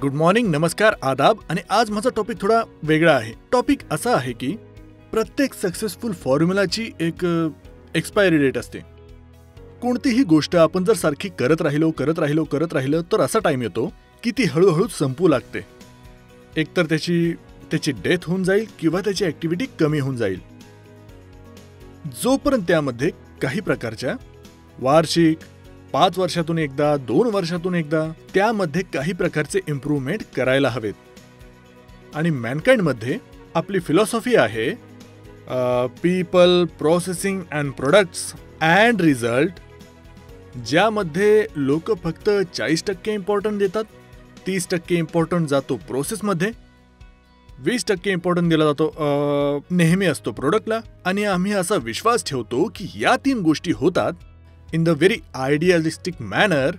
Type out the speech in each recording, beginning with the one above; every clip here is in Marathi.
गुड मॉर्निंग, नमस्कार, आदाब. आणि आज माझा टॉपिक थोडा वेगळा आहे. टॉपिक असा आहे की प्रत्येक सक्सेसफुल फॉर्म्युलाची एक एक्सपायरी डेट असते. कोणतीही गोष्ट आपण जर सारखी करत राहिलो तर असा टाइम येतो की ती हळूहळू संपू लागते. एकतर त्याची डेथ होऊन जाईल किंवा त्याची ऍक्टिव्हिटी कमी होऊन जाईल. जोपर्यंत त्यामध्ये काही प्रकारच्या वार्षिक, 5 वर्षातून एकदा, 2 वर्षातून एकदा त्यामध्ये काही प्रकारचे इम्प्रूव्हमेंट करायला हवेत. आणि मॅनकाइंडमध्ये आपली फिलॉसॉफी आहे people, processing and products and result, ज्यामध्ये लोक फक्त 40% इम्पॉर्टंट देतात, 30% इम्पॉर्टंट जातो प्रोसेसमध्ये, 20% इम्पॉर्टंट दिला जातो नेहमी असतो प्रोडक्टला. आणि आम्ही असा विश्वास ठेवतो की या 3 गोष्टी होतात in the very idealistic manner,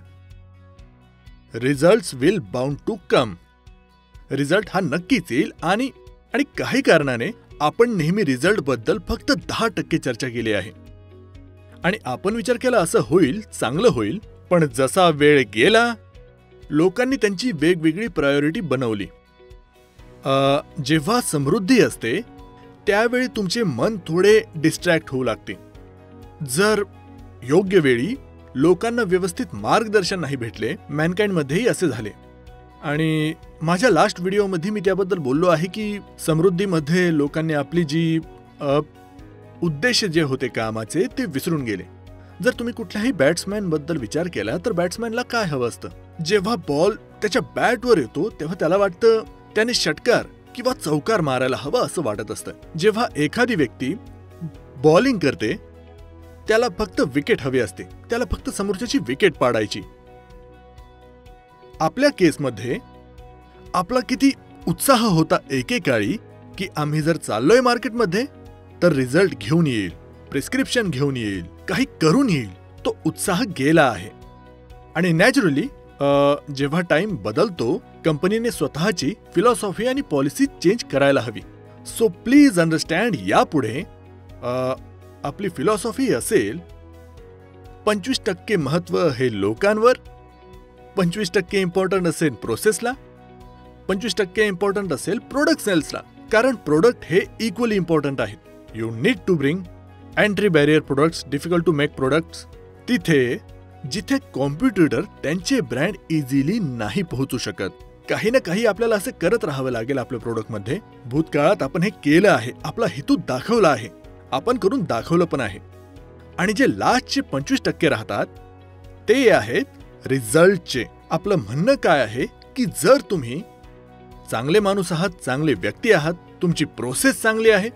results will bound to come. Result हा नक्कीच येईल. आणि काही कारणाने आपण नेहमी रिझल्ट बद्दल फक्त 10% चर्चा केली आहे. आणि आपण विचार केला असं होईल, चांगलं होईल. पण जसा वेळ गेला लोकांनी त्यांची वेगवेगळी प्रायोरिटी बनवली. जेव्हा समृद्धी असते त्यावेळी तुमचे मन थोडे डिस्ट्रॅक्ट होऊ लागते. जर योग्य वेळी लोकांना व्यवस्थित मार्गदर्शन नाही भेटले, मॅनकाइंडमध्येही असे झाले. आणि माझ्या लास्ट व्हिडिओमध्ये मी त्याबद्दल बोललो आहे की समृद्धीमध्ये लोकांनी आपली जी उद्देश जे होते कामाचे ते विसरून गेले. जर तुम्ही कुठल्याही बॅट्समॅन बद्दल विचार केला तर बॅट्समॅनला काय हवं असतं? जेव्हा बॉल त्याच्या बॅटवर येतो तेव्हा त्याला वाटतं त्याने षटकार किंवा चौकार मारायला हवं असं वाटत असतं. जेव्हा एखादी व्यक्ती बॉलिंग करते त्याला फक्त विकेट हवी असते, त्याला फक्त समोरच्याची विकेट पाडायची. आपल्या केसमध्ये आपला किती उत्साह होता एकेकाळी की आम्ही जर चाललोय मार्केटमध्ये तर रिझल्ट घेऊन येईल, प्रिस्क्रिप्शन घेऊन येईल, काही करून येईल. तो उत्साह गेला आहे. आणि नॅचरली जेव्हा टाइम बदलतो कंपनीने स्वतःची फिलॉसॉफी आणि पॉलिसी चेंज करायला हवी. सो प्लीज अंडरस्टँड, यापुढे आपली फिलॉसॉफी असेल 25% महत्व हे लोकांवर, 25% इम्पॉर्टंट असेल प्रोसेसला, 25% इम्पॉर्टंट असेल प्रोडक्ट सेल्सला. कारण प्रोडक्ट हे इक्वली इम्पॉर्टंट आहेत. You need to bring entry barrier products, difficult to make products तिथे जिथे कॉम्पिटिटर त्यांचे ब्रँड इझिली नाही पोहोचू शकत. काही ना काही आपल्याला असं करत राहावं लागेल आपल्या प्रोडक्टमध्ये. भूतकाळात आपण हे केलं आहे, आपला हेतू दाखवला आहे, आपण करून दाखवलं पण आहे. आणि जे लास्टचे 25% राहतात ते आहेत रिझल्टचे. आपलं म्हणणं काय आहे की जर तुम्ही चांगले माणूस आहात, चांगले व्यक्ती आहात, तुमची प्रोसेस चांगली आहे,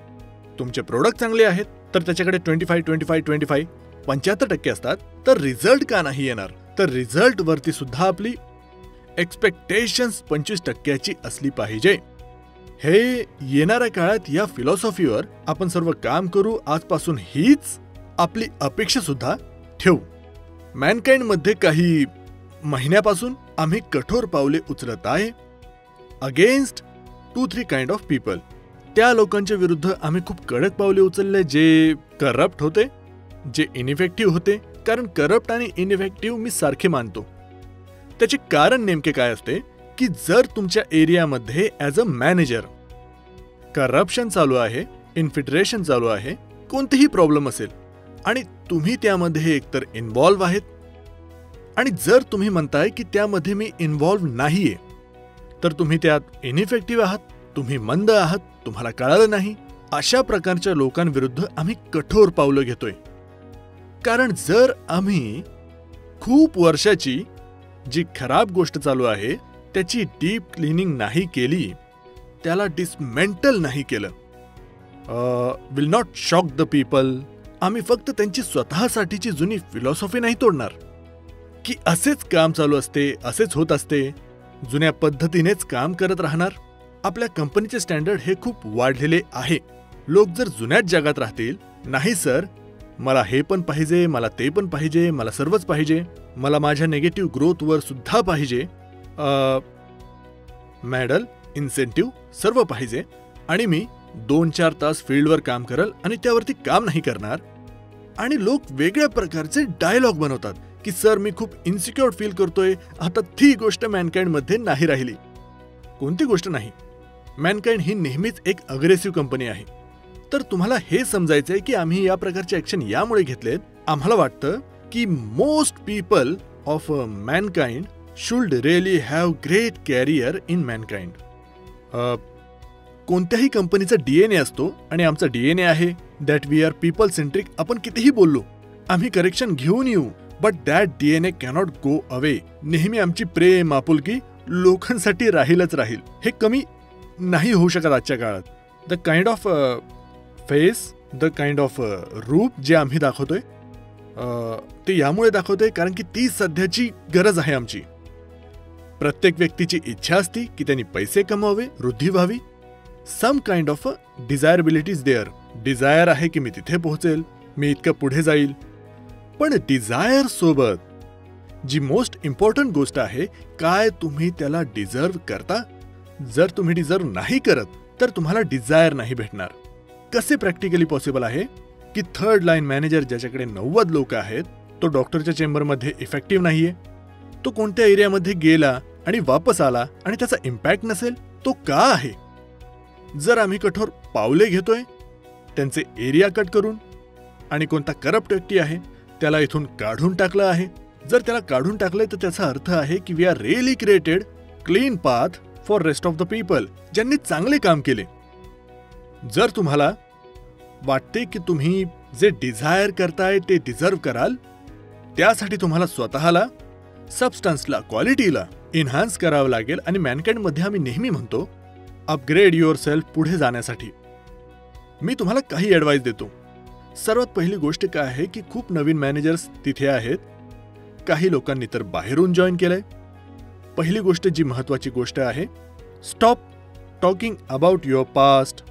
तुमचे प्रोडक्ट चांगले आहेत, तर त्याच्याकडे 25% असतात. तर रिझल्ट का नाही येणार? तर रिझल्ट वरती सुद्धा आपली एक्सपेक्टेशन्स 25% असली पाहिजे. हे येणाऱ्या काळात या फिलॉसॉफीवर आपण सर्व काम करू. आजपासून हीच आपली अपेक्षा सुद्धा ठेवू. मॅनकाइंडमध्ये काही महिन्यापासून आम्ही कठोर पावले उचलत आहे अगेन्स्ट 2-3 काइंड ऑफ पीपल. त्या लोकांच्या विरुद्ध आम्ही खूप कडक पावले उचलले जे करप्ट होते, जे इनइफेक्टिव्ह होते. कारण करप्ट आणि इनइफेक्टिव्ह मी सारखे मानतो. त्याचे कारण नेमके काय असते की जर तुमच्या एरियामध्ये ॲज अ मॅनेजर करप्शन चालू आहे, इन्फिल्ट्रेशन चालू आहे, कोणतेही प्रॉब्लेम असेल आणि तुम्ही त्यामध्ये एकतर इन्व्हॉल्व्ह आहेत, आणि जर तुम्ही म्हणताय की त्यामध्ये मी इन्व्हॉल्व्ह नाहीये तर तुम्ही त्यात इनइफेक्टिव्ह आहात, तुम्ही मंद आहात, तुम्हाला कळालं नाही. अशा प्रकारच्या लोकांविरुद्ध आम्ही कठोर पावलं घेतोय. कारण जर आम्ही खूप वर्षाची जी खराब गोष्ट चालू आहे त्याची डीप क्लिनिंग नाही केली, त्याला डिसमेंटल नाही केलं, will not shock the people. आम्ही फक्त त्यांची स्वतःसाठीची जुनी फिलॉसॉफी नाही तोडणार की असेच काम चालू असते, असेच होत असते, जुन्या पद्धतीनेच काम करत राहणार. आपल्या कंपनीचे स्टँडर्ड हे खूप वाढलेले आहे. लोक जर जुन्याच जगात राहतील, नाही सर मला हे पण पाहिजे, मला ते पण पाहिजे, मला सर्वच पाहिजे, मला माझ्या नेगेटिव्ह ग्रोथवर सुद्धा पाहिजे, मेडल, इन्सेंटिव्ह सर्व पाहिजे, आणि मी 2-4 तास फील्डवर काम करल आणि त्यावरती काम नाही करणार. आणि लोक वेगळ्या प्रकारचे डायलॉग बनवतात की सर मी खूप इन्सिक्युअर फील करतोय. आता ती गोष्ट मॅनकाइंडमध्ये नाही राहिली. कोणती गोष्ट नाही. मॅनकाइंड ही नेहमीच एक अग्रेसिव्ह कंपनी आहे. तर तुम्हाला हे समजायचंय की आम्ही या प्रकारचे ऍक्शन यामुळे घेतलेत. आम्हाला वाटतं की most people of mankind should really have great career in mankind. कोणत्याही कंपनीचा डीएनए असतो आणि आमचा डीएनए आहे that we are people centric. आपण कितीही बोललो, आम्ही करेक्शन घेऊन येऊ, but that DNA cannot go away. नेहमी आमची प्रेम आपुलकी लोकांसाठी राहीलच राहील. हे कमी नाही होऊ शकत आजच्या काळात. The kind of face, the kind of रूप जे आम्ही दाखवतोय ते यामुळे दाखवतोय कारण की ती सध्याची गरज आहे आमची. प्रत्येक व्यक्तीची इच्छा असती की त्यांनी पैसे कमवावे, वृद्धी व्हावी. Some kind of desirability is there. Desire आहे की मी तिथे पोहोचेल, मी इतकं पुढे जाईल. पण डिझायर सोबत जी मोस्ट इम्पॉर्टंट गोष्ट आहे, काय तुम्ही त्याला डिझर्व करता? जर तुम्ही डिझर्व नाही करत तर तुम्हाला डिझायर नाही भेटणार. कसे प्रॅक्टिकली पॉसिबल आहे की थर्ड लाईन मॅनेजर ज्याच्याकडे 90 लोक आहेत तो डॉक्टरच्या चेंबरमध्ये इफेक्टिव्ह नाहीये? तो कोणत्या एरियामध्ये गेला आणि वापस आला आणि त्याचा इम्पॅक्ट नसेल? तो का आहे? जर आम्ही कठोर पावले घेतोय त्यांचे एरिया कट करून, आणि कोणता करप्ट व्यक्ती आहे त्याला इथून काढून टाकलं आहे, जर त्याला काढून टाकलंय तर त्याचा अर्थ आहे की we are really created clean path for rest of the people ज्यांनी चांगले काम केले. जर तुम्हाला वाटते की तुम्ही जे डिझायर करताय ते डिझर्व कराल, त्यासाठी तुम्हाला स्वतःला, सबस्टन्सला, क्वालिटीला एन्हान्स करावं लागेल. आणि मॅनकाइंड मध्ये आम्ही नेहमी म्हणतो अपग्रेड युअर सेल्फ. पुढे जाण्यासाठी मी तुम्हाला काही ॲडवाइस देतो. सर्वात पहिली गोष्ट काय आहे की खूप नवीन मॅनेजर्स तिथे आहेत, काही लोकांनी तर बाहेरून जॉईन केलंय. पहिली गोष्ट जी महत्वाची गोष्ट आहे, stop talking about your past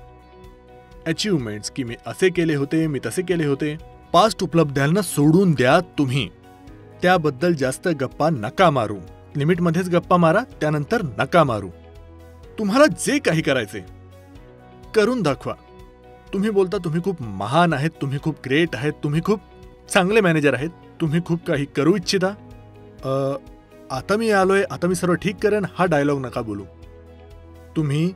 achievements की मी असे केले होते, मी तसे केले होते. पास्ट उपलब्ध्यांना सोडून द्या. तुम्ही त्याबद्दल जास्त गप्पा नका मारू. लिमिटमध्येच गप्पा मारा, त्यानंतर नका मारू. तुम्हाला जे काही करायचे करून दाखवा. तुम्ही बोलता तुम्ही खूप महान आहेत, तुम्ही खूप ग्रेट आहेत, तुम्ही खूप चांगले मॅनेजर आहेत, तुम्ही खूप काही करू इच्छिता. आता मी आलोय, आता मी सर्व ठीक करेन, हा डायलॉग नका बोलू. तुम्ही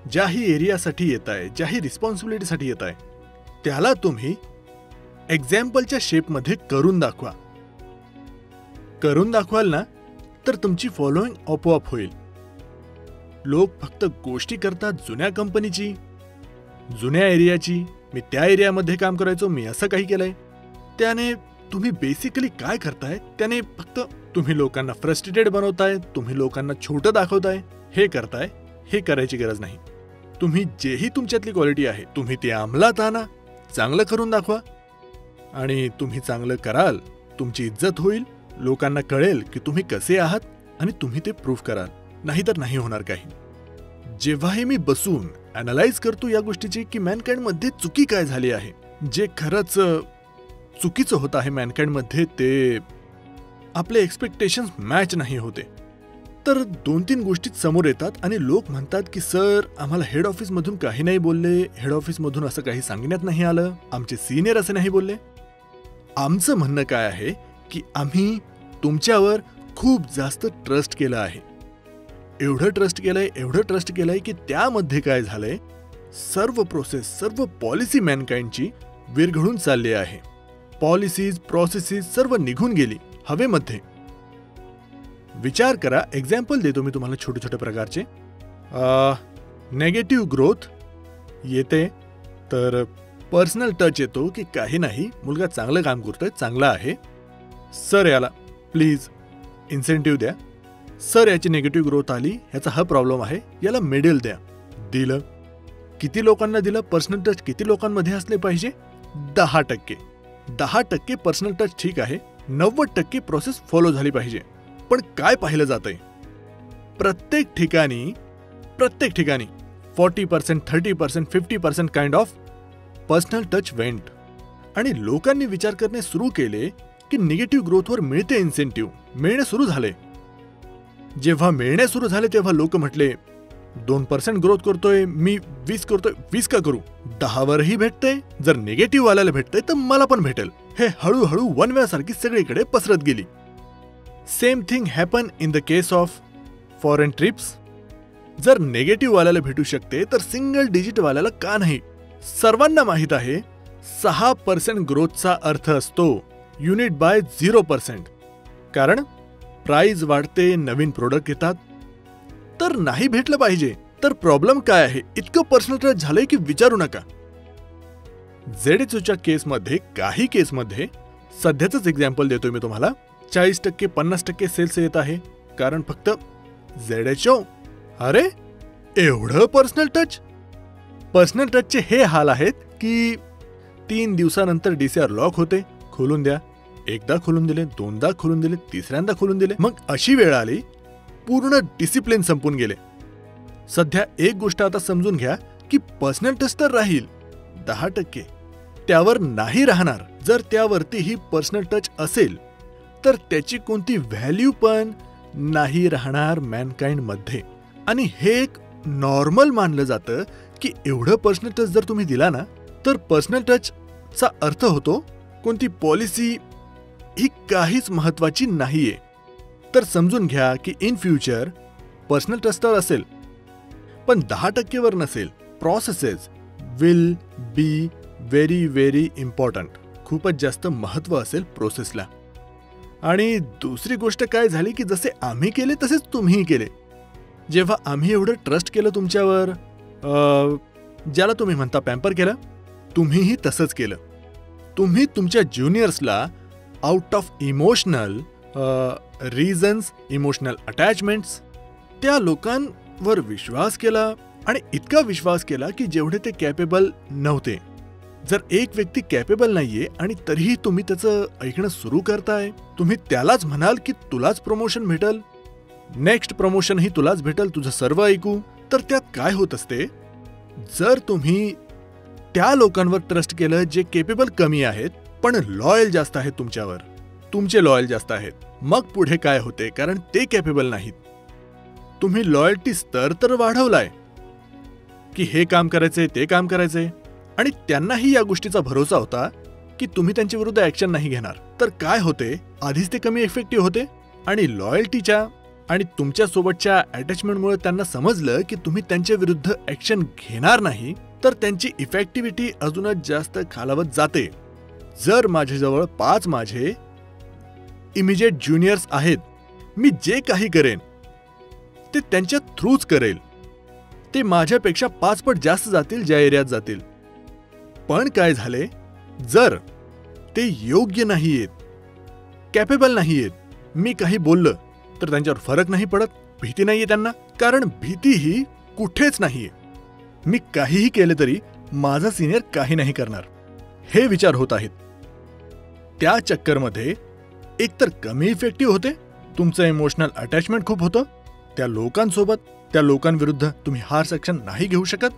ज्याही एरियासाठी येताय, ज्याही रिस्पॉन्सिबिलिटीसाठी येताय, त्याला तुम्ही एक्झाम्पलच्या शेपमध्ये करून दाखवा. करून दाखवाल ना तर तुमची फॉलोइंग आपोआप होईल. लोक फक्त गोष्टी करतात जुन्या कंपनीची, जुन्या एरियाची. मी त्या एरियामध्ये काम करायचो, मी असं काही केलंय. त्याने तुम्ही बेसिकली काय करताय, त्याने फक्त तुम्ही लोकांना फ्रस्ट्रेटेड बनवताय, तुम्ही लोकांना छोटं दाखवताय. हे करताय, हे करायची गरज नाही. तुम्ही जेही तुमच्यातली क्वालिटी आहे तुम्ही ती अंमलात आणा, चांगलं करून दाखवा. आणि तुम्ही चांगलं कराल, तुमची इज्जत होईल, लोकांना कळेल की तुम्ही कसे आहात आणि तुम्ही ते प्रूव्ह कराल. नाहीतर नाही होणार काही. जेव्हाही मी बसून अॅनालाइज करतो या गोष्टीची की मॅनकाइंड मध्ये चुकी काय झाली आहे, जे खरंच चुकीचं होत आहे मॅनकाइंड मध्ये, ते आपले एक्सपेक्टेशन्स मॅच नाही होते, तर 2-3 गोष्टी समोर येतात आणि लोक म्हणतात की सर आम्हाला हेड ऑफिस मधून काही नाही बोलले, हेड ऑफिस मधून असं काही सांगण्यात नाही आलं, आमचे सिनियर असे नाही बोलले. आमचं म्हणणं काय आहे की आम्ही तुमच्यावर खूप जास्त ट्रस्ट केलं आहे. एवढं ट्रस्ट केलंय की त्यामध्ये काय झालंय, सर्व प्रोसेस, सर्व पॉलिसी मॅनकाइंडची विरघळून चालली आहे. पॉलिसीज, प्रोसेसेस सर्व निघून गेली हवेमध्ये. विचार करा, एक्झाम्पल देतो मी तुम्हाला छोटे छोटे प्रकारचे. नेगेटिव्ह ग्रोथ येते तर पर्सनल टच येतो की काही नाही, मुलगा चांगलं काम करतोय, चांगला आहे, सर याला प्लीज इन्सेंटिव्ह द्या. सर याची निगेटिव्ह ग्रोथ आली, ह्याचा हा प्रॉब्लेम आहे, याला मेडल द्या. दिलं. किती लोकांना दिलं? पर्सनल टच किती लोकांमध्ये असले पाहिजे? 10%. 10% पर्सनल टच ठीक आहे, 90% प्रोसेस फॉलो झाली पाहिजे. पण काय पाहिलं जातंय, प्रत्येक ठिकाणी 40%, 30%, 50% kind of personal touch went. आणि लोकांनी विचार करणे सुरू केले की निगेटिव्ह ग्रोथवर मिळते इन्सेंटिव्ह, मिळणे सुरू झाले. जेव्हा मिळणे सुरू झाले तेव्हा लोक म्हटले 2% ग्रोथ करतोय मी, 20 करतोय, 20 का करू, 10 वरही भेटतंय, जर निगेटिव्ह वाल्याला भेटतंय तर मला पण भेटेल. हे हळूहळू वनव्यासारखी सगळीकडे पसरत गेली. Same thing happen in the case of foreign trips. जर निगेटिव्ह वाल्याला भेटू शकते तर सिंगल डिजिट वाल्याला का नाही? सर्वांना माहित आहे 6% ग्रोथचा अर्थ असतो युनिट बाय 0%. कारण प्राइस वाढते, नवीन प्रोडक्ट येतात. तर नाही भेटलं पाहिजे. तर प्रॉब्लेम काय आहे? इतकं पर्सनल टच झालंय की विचारू नका. ZHOच्या केसमध्ये, काही केसमध्ये, सध्याच एक्झाम्पल देतोय मी तुम्हाला, 40% 50% सेल्स येत आहे. कारण फक्त ZHO. अरे एवढं पर्सनल टच? पर्सनल टचचे हे हाल आहेत की 3 दिवसानंतर DCR लॉक होते. खोलून द्या. एकदा खोलून दिले, दोनदा खोलून दिले, तिसऱ्यांदा खोलून दिले. मग अशी वेळ आली, पूर्ण डिसिप्लिन संपून गेले. सध्या एक गोष्ट आता समजून घ्या की पर्सनल टच तर राहील 10%, त्यावर नाही राहणार. जर त्यावरतीही पर्सनल टच असेल तर त्याची कोणती व्हॅल्यू पण नाही राहणार मॅनकाइंड मध्ये. आणि हे एक नॉर्मल मानलं जातं की एवढं पर्सनल टच जर तुम्ही दिला ना, तर पर्सनल टच चा अर्थ होतो कोणती पॉलिसी ही काहीच महत्वाची नाहीये. तर समजून घ्या की इन फ्युचर पर्सनल टच तर असेल, पण 10% वर नसेल. Processes will be very very important. खूपच जास्त महत्व असेल प्रोसेसला. आणि दुसरी गोष्ट काय झाली की जसे आम्ही केले तसेच तुम्हीही केले. जेव्हा आम्ही एवढं ट्रस्ट केलं तुमच्यावर, ज्याला तुम्ही म्हणता पॅम्पर केलं, तुम्हीही तसंच केलं. तुम्ही तुमच्या ज्युनियर्सला out of emotional reasons, emotional attachments, त्या लोकांवर विश्वास केला. आणि इतका विश्वास केला की जेवढे ते कॅपेबल नव्हते. जर एक व्यक्ती कॅपेबल नाहीये आणि तरीही तुम्ही त्याचं ऐकणं सुरू करताय, तुम्ही त्यालाच म्हणाल की तुलाच प्रमोशन भेटल, नेक्स्ट प्रमोशन ही तुलाच भेटल, तुझं सर्व ऐकू. तर त्यात काय होत असते, जर तुम्ही त्या लोकांवर ट्रस्ट केलं जे केपेबल कमी आहेत पण लॉयल जास्त आहेत तुमच्यावर, तुमचे लॉयल जास्त आहेत, मग पुढे काय होते? कारण ते कॅपेबल नाहीत. तुम्ही लॉयल्टी स्तर तर वाढवलाय की हे काम करायचंय, ते काम करायचंय, आणि त्यांनाही या गोष्टीचा भरोसा होता की तुम्ही त्यांच्या विरुद्ध ऍक्शन नाही घेणार. तर काय होते, आधीच ते कमी इफेक्टिव्ह होते आणि लॉयल्टीच्या आणि तुमच्या सोबतच्या अटॅचमेंटमुळे त्यांना समजलं की तुम्ही त्यांच्या विरुद्ध ऍक्शन घेणार नाही, तर त्यांची इफेक्टिव्हिटी अजूनच जास्त खालावत जाते. जर माझ्याजवळ 5 माझे इमिजिएट ज्युनियर्स आहेत, मी जे काही करेन ते त्यांच्या थ्रूच करेल. ते माझ्यापेक्षा 5 पट जास्त जातील ज्या एरियात जातील. पण काय झाले, जर ते योग्य नाहीयेत, कॅपेबल नाहीयेत, मी काही बोललं तर त्यांच्यावर फरक नाही पडत, भीती नाहीये त्यांना. कारण भीती ही कुठेच नाहीये. मी काहीही केले तरी माझा सिनियर काही नाही करणार, हे विचार होत आहेत. त्या चक्करमध्ये एकतर कमी इफेक्टिव्ह होते, तुमचं इमोशनल अटॅचमेंट खूप होतं त्या लोकांसोबत, त्या लोकांविरुद्ध तुम्ही हार्श ॲक्शन नाही घेऊ शकत,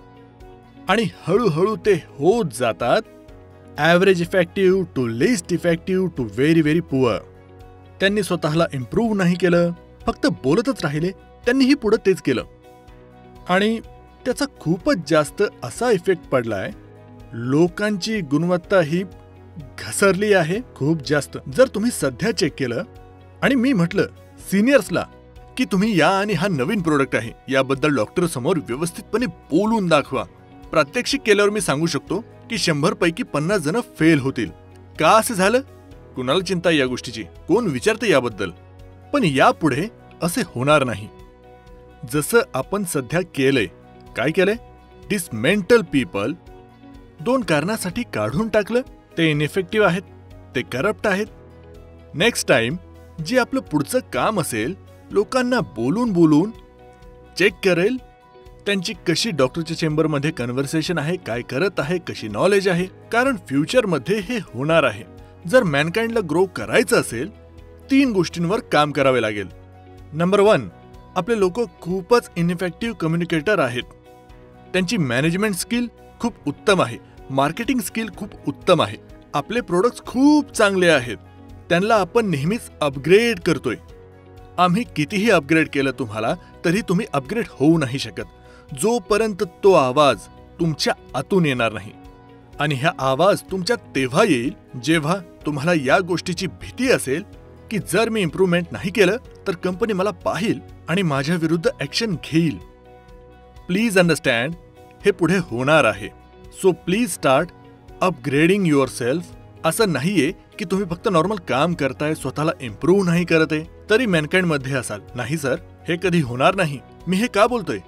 आणि हळूहळू ते होत जातात average effective to least effective to very very poor. त्यांनी स्वतःला इम्प्रूव्ह नाही केलं, फक्त बोलतच राहिले. त्यांनीही पुढे तेच केलं आणि त्याचा खूपच जास्त असा इफेक्ट पडलाय. लोकांची गुणवत्ता ही घसरली आहे खूप जास्त. जर तुम्ही सध्या चेक केलं आणि मी म्हटलं सिनियर्सला की तुम्ही या आणि हा नवीन प्रोडक्ट आहे याबद्दल डॉक्टर समोर व्यवस्थितपणे बोलून दाखवा, प्रात्यक्षिक केल्यावर मी सांगू शकतो की 100 पैकी 50 जण फेल होतील. का असं झालं? कुणाला चिंता या गोष्टीची? कोण विचारते याबद्दल? पण यापुढे असे होणार नाही. जसं आपण सध्या केलंय. काय केलंय? डिसमेंटल पीपल 2 कारणासाठी काढून टाकलं. ते इनइफेक्टिव्ह आहेत, ते करप्ट आहेत. नेक्स्ट टाइम जे आपलं पुढचं काम असेल, लोकांना बोलून बोलून चेक करेल त्यांची कशी डॉक्टरच्या चेंबरमध्ये कन्व्हर्सेशन आहे, काय करत आहे, कशी नॉलेज आहे. कारण फ्युचरमध्ये हे होणार आहे. जर मॅनकाइंडला ग्रो करायचं असेल 3 गोष्टींवर काम करावे लागेल. नंबर 1, आपले लोक खूपच इनइफेक्टिव्ह कम्युनिकेटर आहेत. त्यांची मॅनेजमेंट स्किल खूप उत्तम आहे, मार्केटिंग स्किल खूप उत्तम आहे, आपले प्रोडक्ट्स खूप चांगले आहेत, त्यांना आपण नेहमीच अपग्रेड करतोय. आम्ही कितीही अपग्रेड केलं तुम्हाला तरी तुम्ही अपग्रेड होऊ नाही शकत जोपर्यंत तो आवाज तुमच्या आतून येणार नाही. आणि हा आवाज तुमच्यात तेव्हा येईल जेव्हा तुम्हाला या गोष्टीची भीती असेल की जर मी इम्प्रूव्हमेंट नाही केलं तर कंपनी मला पाहिल आणि माझ्या विरुद्ध ऍक्शन घेईल. प्लीज अंडरस्टँड हे पुढे होणार आहे. So please start upgrading your self. असं नाहीये की तुम्ही फक्त नॉर्मल काम करताय, स्वतःला इम्प्रूव्ह नाही करत आहे तरी मॅनकाइंड मध्ये असाल. नाही सर, हे कधी होणार नाही. मी हे का बोलतोय?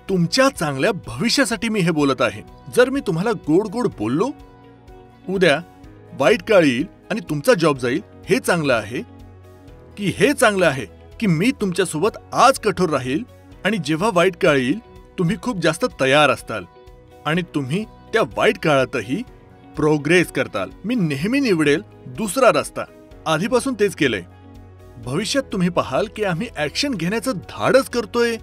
तुमच्या चांगल्या भविष्यासाठी मी हे बोलत आहे. जर मी तुम्हाला गोड गोड बोललो, उद्या वाईट काळ येईल आणि तुमचा जॉब जाईल, हे चांगलं आहे की हे चांगलं आहे की मी तुमच्यासोबत आज कठोर राहील आणि जेव्हा वाईट काळ येईल तुम्ही खूप जास्त तयार असताल आणि तुम्ही त्या वाईट काळातही प्रोग्रेस करताल. मी नेहमी निवडेल दुसरा रस्ता. आधीपासून तेच केलंय. भविष्यात तुम्ही पाहाल की आम्ही ऍक्शन घेण्याचं धाडस करतोय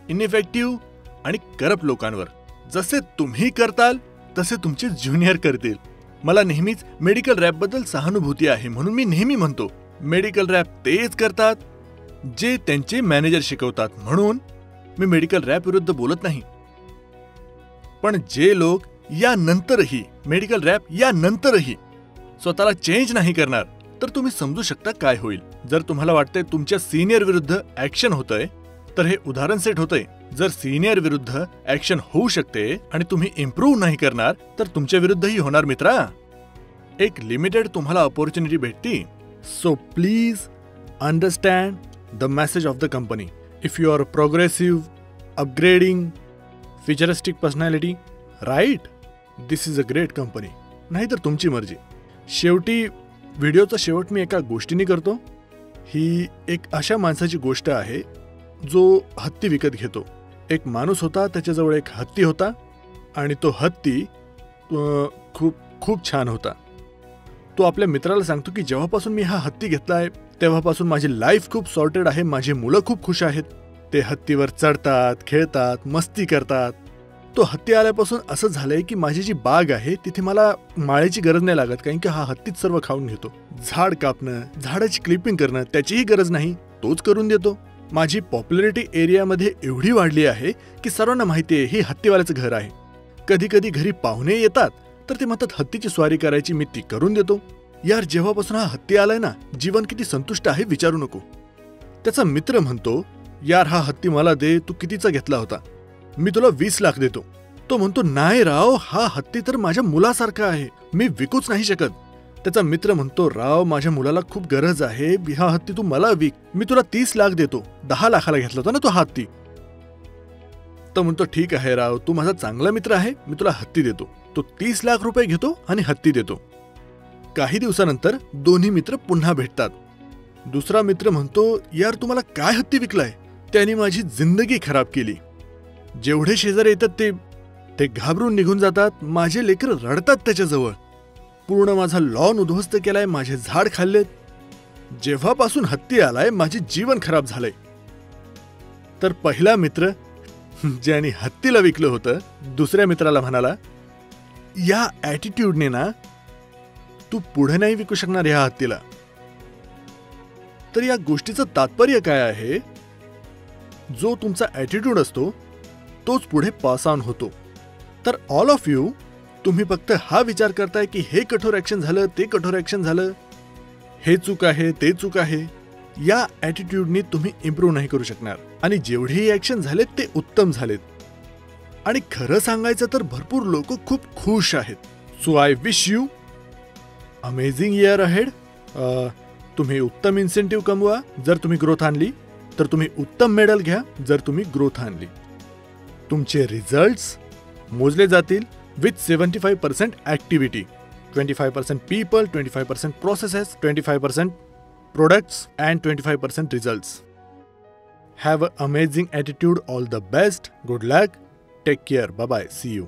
इनइफेक्टिव्ह आणि करप्ट लोकांवर. जसे तुम्ही करताल तसे तुमचे ज्युनियर करतील. मला नेहमीच मेडिकल रॅप बद्दल सहानुभूती आहे, म्हणून मी नेहमी म्हणतो मेडिकल रॅप तेच करतात जे त्यांचे मॅनेजर शिकवतात. म्हणून मी मेडिकल रॅप विरुद्ध बोलत नाही. पण जे लोक यानंतरही मेडिकल रॅप यानंतरही स्वतःला चेंज नाही करणार, तर तुम्ही समजू शकता काय होईल. जर तुम्हाला वाटतंय तुमच्या सिनियर विरुद्ध ऍक्शन होतंय, तर हे उदाहरण सेट होतंय. जर सिनियर विरुद्ध ऍक्शन होऊ शकते आणि तुम्ही इम्प्रूव्ह नाही करणार, तर तुमच्या विरुद्धही होणार मित्रा. एक लिमिटेड तुम्हाला अपॉर्च्युनिटी भेटती. So please understand the message of the company. If you are progressive, upgrading, futuristic personality, right, this is a great company. नाहीतर तुमची मर्जी. शेवटी व्हिडिओचा शेवट मी एका गोष्टीने करतो. ही एक अशा माणसाची गोष्ट आहे जो हत्ती विकत घेतो. एक माणूस होता, त्याच्याजवळ एक हत्ती होता आणि तो हत्ती खूप खूप छान होता. तो आपल्या मित्राला सांगतो की जेव्हापासून मी हा हत्ती घेतलाय तेव्हापासून माझी लाईफ खूप सॉर्टेड आहे, माझी मुलं खूप खुश आहेत. ते हत्तीवर चढतात, खेळतात, मस्ती करतात. तो हत्ती आल्यापासून असं झालंय की माझी जी बाग आहे तिथे मला माळ्याची गरज नाही लागत, कारण की हा हत्तीच सर्व खाऊन घेतो. झाड कापणं, झाडाची क्लिपिंग करणं त्याचीही गरज नाही, तोच करून देतो. माझी पॉप्युलरिटी एरियामध्ये एवढी वाढली आहे की सर्वांना माहिती आहे हे हत्तीवाल्याचं घर आहे. कधी कधी घरी पाहुणे येतात तर ते म्हणतात हत्तीची स्वारी करायची, मी ती करून देतो. यार, जेव्हापासून हा हत्ती आलाय ना, जीवन किती संतुष्ट आहे विचारू नको. त्याचा मित्र म्हणतो, यार हा हत्ती मला दे, तू कितीचा घेतला होता? मी तुला 20 लाख देतो. तो म्हणतो, नाही राव, हा हत्ती तर माझ्या मुलासारखा आहे, मी विकूच नाही शकत. त्याचा मित्र म्हणतो, राव माझ्या मुलाला खूप गरज आहे, हा हत्ती तू मला विक, मी तुला 30 लाख देतो. 10 लाखाला घेतला होता ना तो हत्ती. तो म्हणतो, ठीक आहे राव, तू माझा चांगला मित्र आहे, मी तुला हत्ती देतो. तो 30 लाख रुपये घेतो आणि हत्ती देतो. काही दिवसानंतर दोन्ही मित्र पुन्हा भेटतात. दुसरा मित्र म्हणतो, यार तू मला काय हत्ती विकलाय, त्याने माझी जिंदगी खराब केली. जेवढे शेजारी येतात ते घाबरून निघून जातात. माझे लेकरं रडतात त्याच्याजवळ. पूर्ण माझा लॉन उद्ध्वस्त केलाय, माझे झाड खाल्लेत. जेव्हापासून हत्ती आलाय माझे जीवन खराब झालंय. तर पहिला मित्र ज्याने हत्तीला विकलं होतं दुसऱ्या मित्राला म्हणाला, या ॲटिट्यूडने ना तू पुढे नाही विकू शकणार ह्या हत्तीला. तर या गोष्टीचं तात्पर्य काय आहे? जो तुमचा ॲटिट्यूड असतो तोच पुढे पास ऑन होतो. तर ऑल ऑफ यू, तुम्ही फक्त हा विचार करताय की हे कठोर ॲक्शन झालं, ते कठोर ॲक्शन झालं, हे चूक आहे, ते चूक आहे. या ॲटिट्यूडनी तुम्ही इम्प्रूव्ह नाही करू शकणार. आणि जेवढेही ॲक्शन झालेत ते उत्तम झालेत. आणि खरं सांगायचं तर भरपूर लोक खूप खुश आहेत. So I wish you amazing year ahead. तुम्ही उत्तम इन्सेंटिव्ह कमवा जर तुम्ही ग्रोथ आणली, तर तुम्ही उत्तम मेडल घ्या जर तुम्ही ग्रोथ आणली. तुमचे रिझल्ट्स मोजले जातील with 75% activity, 25% people, 25% processes, 25% products and 25% results. Have a amazing attitude. All the best. Good luck. Take care. Bye bye. See you.